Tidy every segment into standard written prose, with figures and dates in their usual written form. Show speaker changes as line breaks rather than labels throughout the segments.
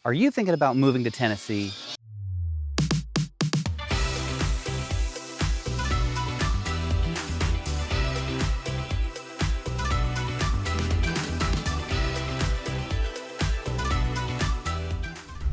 Are you thinking about moving to Tennessee?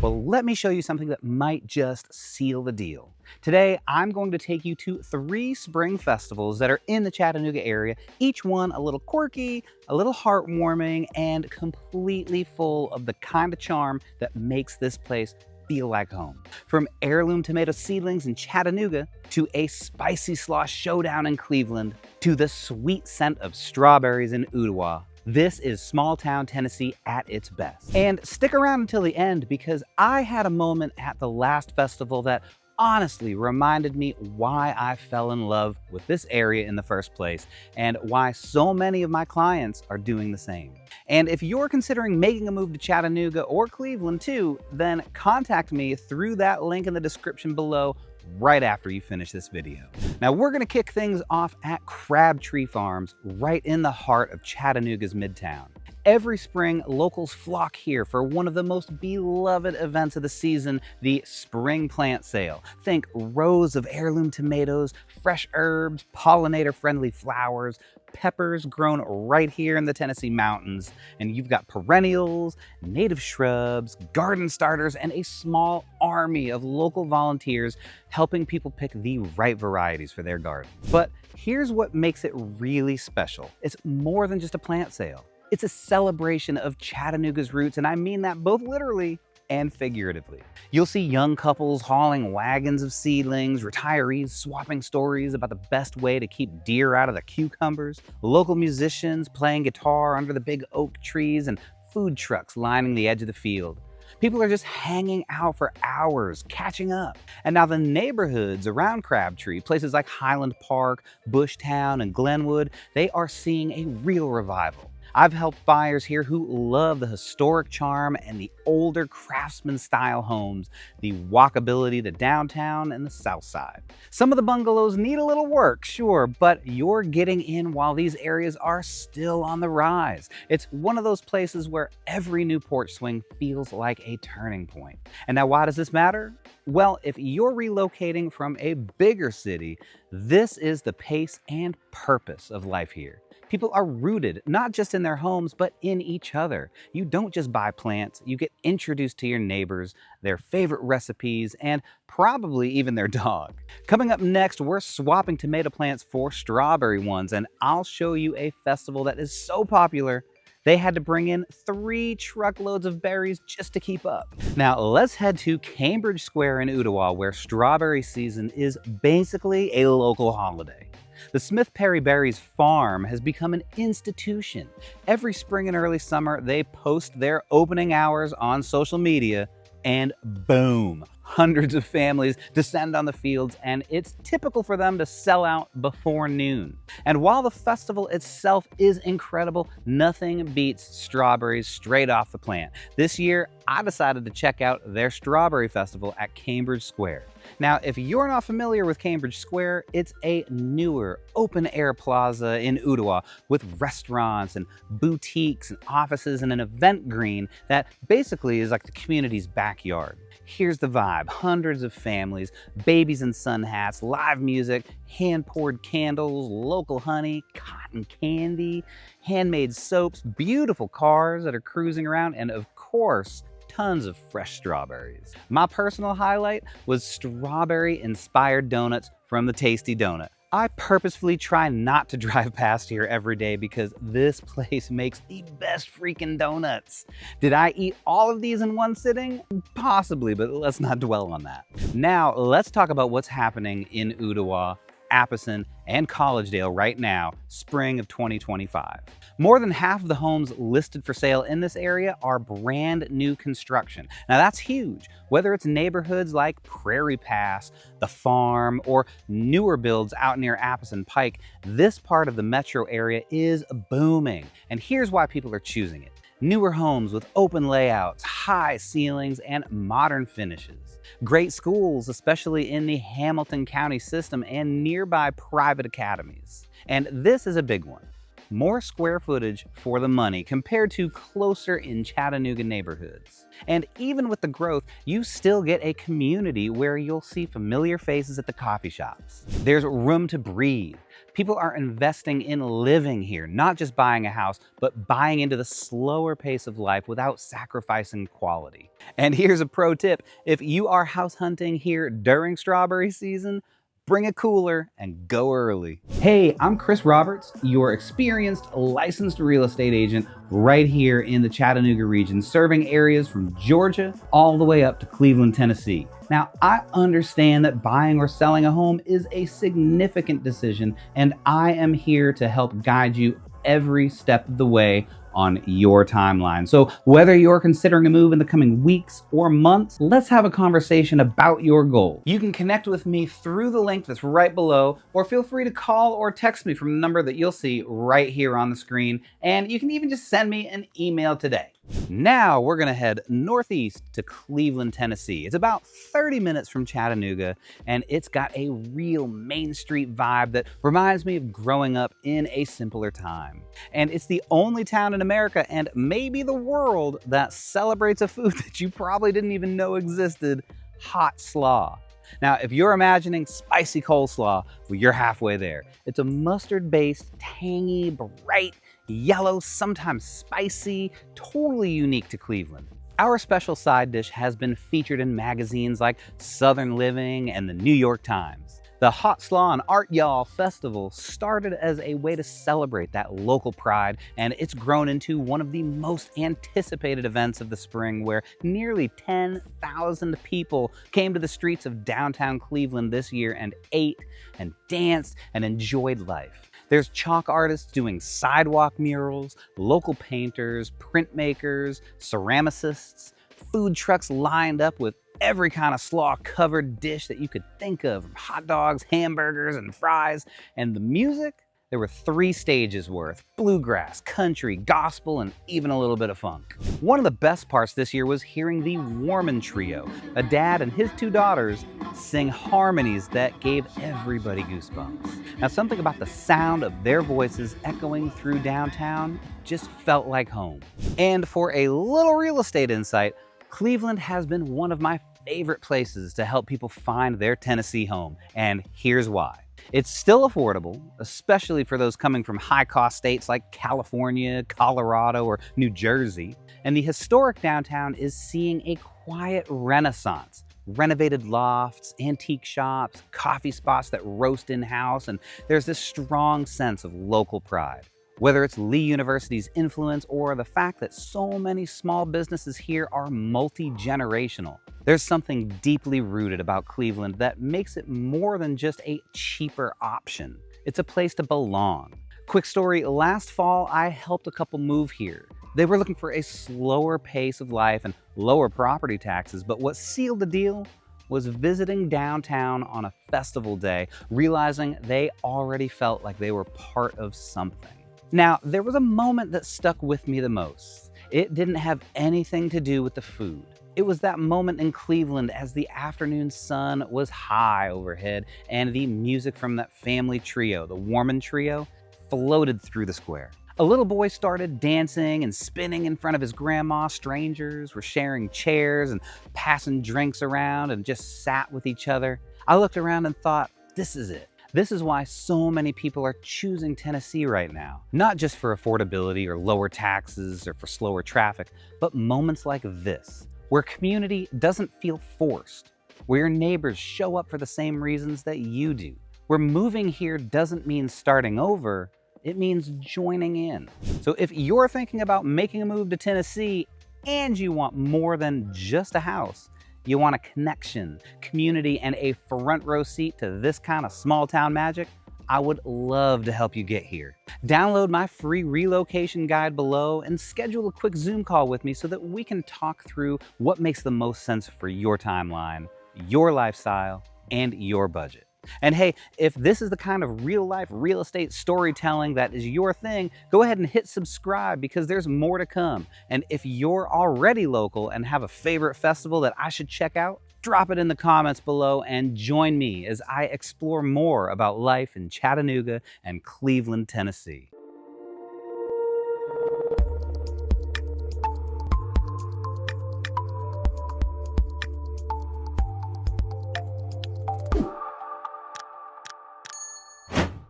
Well, let me show you something that might just seal the deal. Today, I'm going to take you to 3 spring festivals that are in the Chattanooga area, each one a little quirky, a little heartwarming, and completely full of the kind of charm that makes this place feel like home. From heirloom tomato seedlings in Chattanooga, to a spicy slaw showdown in Cleveland, to the sweet scent of strawberries in Ooltewah. This is small town Tennessee at its best. And stick around until the end, because I had a moment at the last festival that honestly reminded me why I fell in love with this area in the first place, and why so many of my clients are doing the same. And if you're considering making a move to Chattanooga or Cleveland too, then contact me through that link in the description below right after you finish this video. Now we're gonna kick things off at Crabtree Farms, right in the heart of Chattanooga's Midtown. Every spring, locals flock here for one of the most beloved events of the season, the spring plant sale. Think rows of heirloom tomatoes, fresh herbs, pollinator-friendly flowers, peppers grown right here in the Tennessee mountains, and you've got perennials, native shrubs, garden starters, and a small army of local volunteers helping people pick the right varieties for their garden. But here's what makes it really special. It's more than just a plant sale. It's a celebration of Chattanooga's roots, and I mean that both literally and figuratively. You'll see young couples hauling wagons of seedlings, retirees swapping stories about the best way to keep deer out of the cucumbers, local musicians playing guitar under the big oak trees, and food trucks lining the edge of the field. People are just hanging out for hours, catching up. And now the neighborhoods around Crabtree, places like Highland Park, Bushtown, and Glenwood, they are seeing a real revival. I've helped buyers here who love the historic charm and the older craftsman-style homes, the walkability to downtown and the south side. Some of the bungalows need a little work, sure, but you're getting in while these areas are still on the rise. It's one of those places where every new porch swing feels like a turning point. And now why does this matter? Well, if you're relocating from a bigger city, this is the pace and purpose of life here. People are rooted, not just in their homes, but in each other. You don't just buy plants, you get introduced to your neighbors, their favorite recipes, and probably even their dog. Coming up next, we're swapping tomato plants for strawberry ones, and I'll show you a festival that is so popular, they had to bring in 3 truckloads of berries just to keep up. Now let's head to Cambridge Square in Ooltewah, where strawberry season is basically a local holiday. The Smith Perry Berries farm has become an institution. Every spring and early summer, they post their opening hours on social media, and boom, hundreds of families descend on the fields, and it's typical for them to sell out before noon. And while the festival itself is incredible, nothing beats strawberries straight off the plant. This year, I decided to check out their strawberry festival at Cambridge Square. Now, if you're not familiar with Cambridge Square, it's a newer, open-air plaza in Ooltewah with restaurants and boutiques and offices and an event green that basically is like the community's backyard. Here's the vibe: hundreds of families, babies in sun hats, live music, hand-poured candles, local honey, cotton candy, handmade soaps, beautiful cars that are cruising around, and of course, tons of fresh strawberries. My personal highlight was strawberry-inspired donuts from the Tasty Donut. I purposefully try not to drive past here every day because this place makes the best freaking donuts. Did I eat all of these in one sitting? Possibly, but let's not dwell on that. Now, let's talk about what's happening in Ooltewah, Appleton, and Collegedale right now, spring of 2025. More than half of the homes listed for sale in this area are brand new construction. Now that's huge. Whether it's neighborhoods like Prairie Pass, the Farm, or newer builds out near Appleton Pike, this part of the metro area is booming. And here's why people are choosing it: newer homes with open layouts, high ceilings, and modern finishes. Great schools, especially in the Hamilton County system, and nearby private academies. And this is a big one: more square footage for the money compared to closer in Chattanooga neighborhoods. And even with the growth, you still get a community where you'll see familiar faces at the coffee shops. There's room to breathe. People are investing in living here, not just buying a house, but buying into the slower pace of life without sacrificing quality. And here's a pro tip: if you are house hunting here during strawberry season, bring a cooler and go early. Hey, I'm Chris Roberts, your experienced, licensed real estate agent right here in the Chattanooga region, serving areas from Georgia all the way up to Cleveland, Tennessee. Now, I understand that buying or selling a home is a significant decision, and I am here to help guide you every step of the way on your timeline. So whether you're considering a move in the coming weeks or months, let's have a conversation about your goal. You can connect with me through the link that's right below, or feel free to call or text me from the number that you'll see right here on the screen. And you can even just send me an email today. Now we're gonna head northeast to Cleveland, Tennessee. It's about 30 minutes from Chattanooga, and it's got a real Main Street vibe that reminds me of growing up in a simpler time. And it's the only town in America, and maybe the world, that celebrates a food that you probably didn't even know existed: hot slaw. Now, if you're imagining spicy coleslaw, well, you're halfway there. It's a mustard-based, tangy, bright yellow, sometimes spicy, totally unique to Cleveland. Our special side dish has been featured in magazines like Southern Living and the New York Times. The Hot Slaw and Art Y'all Festival started as a way to celebrate that local pride, and it's grown into one of the most anticipated events of the spring, where nearly 10,000 people came to the streets of downtown Cleveland this year and ate and danced and enjoyed life. There's chalk artists doing sidewalk murals, local painters, printmakers, ceramicists, food trucks lined up with every kind of slaw-covered dish that you could think of, from hot dogs, hamburgers, and fries. And the music? There were 3 stages worth: bluegrass, country, gospel, and even a little bit of funk. One of the best parts this year was hearing the Warman Trio, a dad and his 2 daughters, sing harmonies that gave everybody goosebumps. Now, something about the sound of their voices echoing through downtown just felt like home. And for a little real estate insight, Cleveland has been one of my favorite places to help people find their Tennessee home, and here's why. It's still affordable, especially for those coming from high-cost states like California, Colorado, or New Jersey. And the historic downtown is seeing a quiet renaissance. Renovated lofts, antique shops, coffee spots that roast in-house, and there's this strong sense of local pride. Whether it's Lee University's influence or the fact that so many small businesses here are multi-generational, there's something deeply rooted about Cleveland that makes it more than just a cheaper option. It's a place to belong. Quick story, last fall I helped a couple move here. They were looking for a slower pace of life and lower property taxes, but what sealed the deal was visiting downtown on a festival day, realizing they already felt like they were part of something. Now, there was a moment that stuck with me the most. It didn't have anything to do with the food. It was that moment in Cleveland as the afternoon sun was high overhead and the music from that family trio, the Warman Trio, floated through the square. A little boy started dancing and spinning in front of his grandma. Strangers were sharing chairs and passing drinks around and just sat with each other. I looked around and thought, this is it. This is why so many people are choosing Tennessee right now. Not just for affordability or lower taxes or for slower traffic, but moments like this, where community doesn't feel forced, where your neighbors show up for the same reasons that you do, where moving here doesn't mean starting over, it means joining in. So if you're thinking about making a move to Tennessee and you want more than just a house, you want a connection, community, and a front row seat to this kind of small town magic, I would love to help you get here. Download my free relocation guide below and schedule a quick Zoom call with me so that we can talk through what makes the most sense for your timeline, your lifestyle, and your budget. And hey, if this is the kind of real-life real estate storytelling that is your thing, go ahead and hit subscribe because there's more to come. And if you're already local and have a favorite festival that I should check out, drop it in the comments below and join me as I explore more about life in Chattanooga and Cleveland, Tennessee.